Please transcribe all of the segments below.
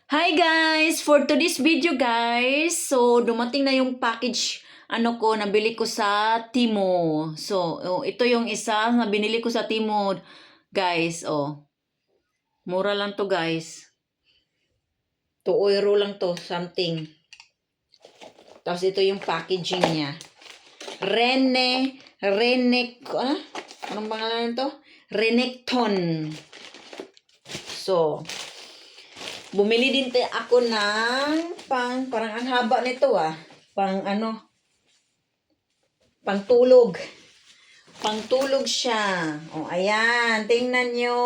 Hi guys! For today's video guys, so dumating na yung package ko nabili ko sa Temu. So, ito yung isa na binili ko sa Temu guys, Mura lang to guys. 2 euro lang to, something. Tapos ito yung packaging niya. Anong pangalan nito? Renekton. So, bumili din ako ng parang ang haba nito pangtulog. Pangtulog siya. Ayan, tingnan nyo.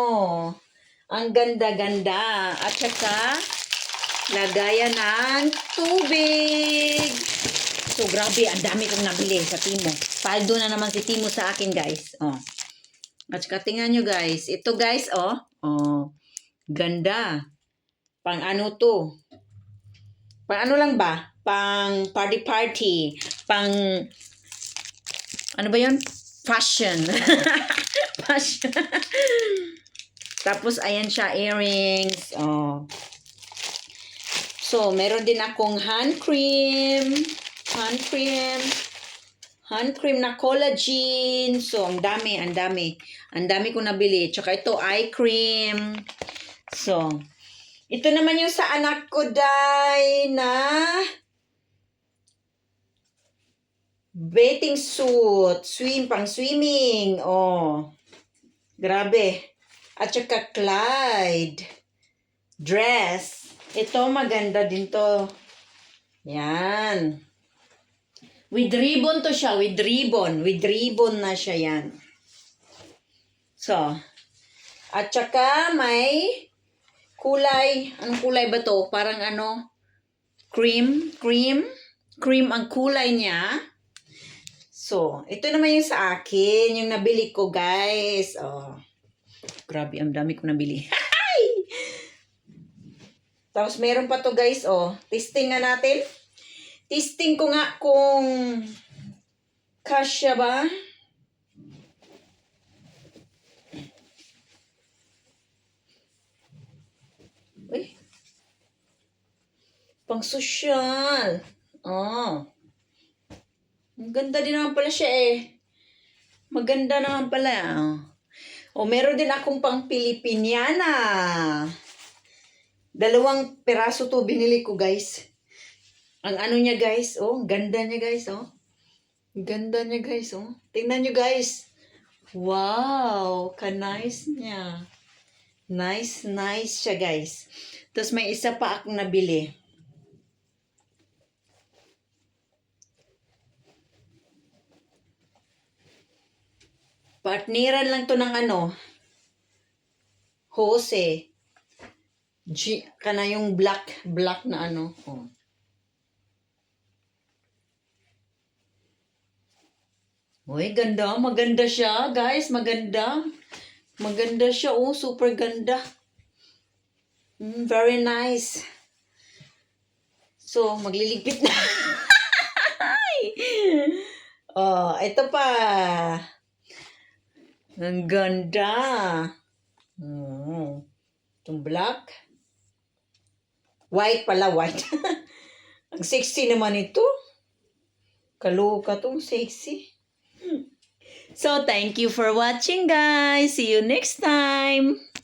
Ang ganda-ganda. At saka, lagayan ng tubig. So, grabe, ang dami kong nabili sa Temu. Paldo na naman si Temu sa akin, guys. At saka, tingnan nyo, guys. Ito, guys, ganda. Pang ano to? Pang ano lang ba? Pang party. Pang, ano ba yun? Fashion. Fashion. Tapos, ayan siya, earrings. So, meron din akong hand cream na collagen. So, ang dami. Ang dami ko nabili. Tsaka ito, eye cream. So, ito naman yung sa anak ko, day, na bathing suit. Pang swimming. Grabe. At saka Clyde dress. Ito, maganda din to. Yan. With ribbon to siya. With ribbon na siya yan. So, at saka may kulay. Anong kulay ba to? Parang cream ang kulay niya. So, ito naman yung sa akin. Yung nabili ko, guys. Grabe, ang dami ko nabili. Tapos, meron pa to, guys. Testing nga natin. Testing ko nga kung kasya ba. Uy. Pang social. Ang ganda din naman pala siya Maganda naman pala. Meron din akong pang Pilipiniana. 2 peraso to binili ko, guys. Ang ano niya, guys. Ganda niya, guys. Ganda niya, guys. Tingnan niyo, guys. Wow, ka-nice niya. Nice siya, guys. Tapos may isa pa akong nabili. Partneran lang to ng Jose. Kana yung black na Uy, ganda. Maganda siya, guys. Maganda. Maganda siya, super ganda. Very nice. So, magliligpit na. Ito pa. Ang ganda. Itong black. White pala, white. Ang sexy naman ito. Kaloka tong sexy. So, thank you for watching, guys. See you next time.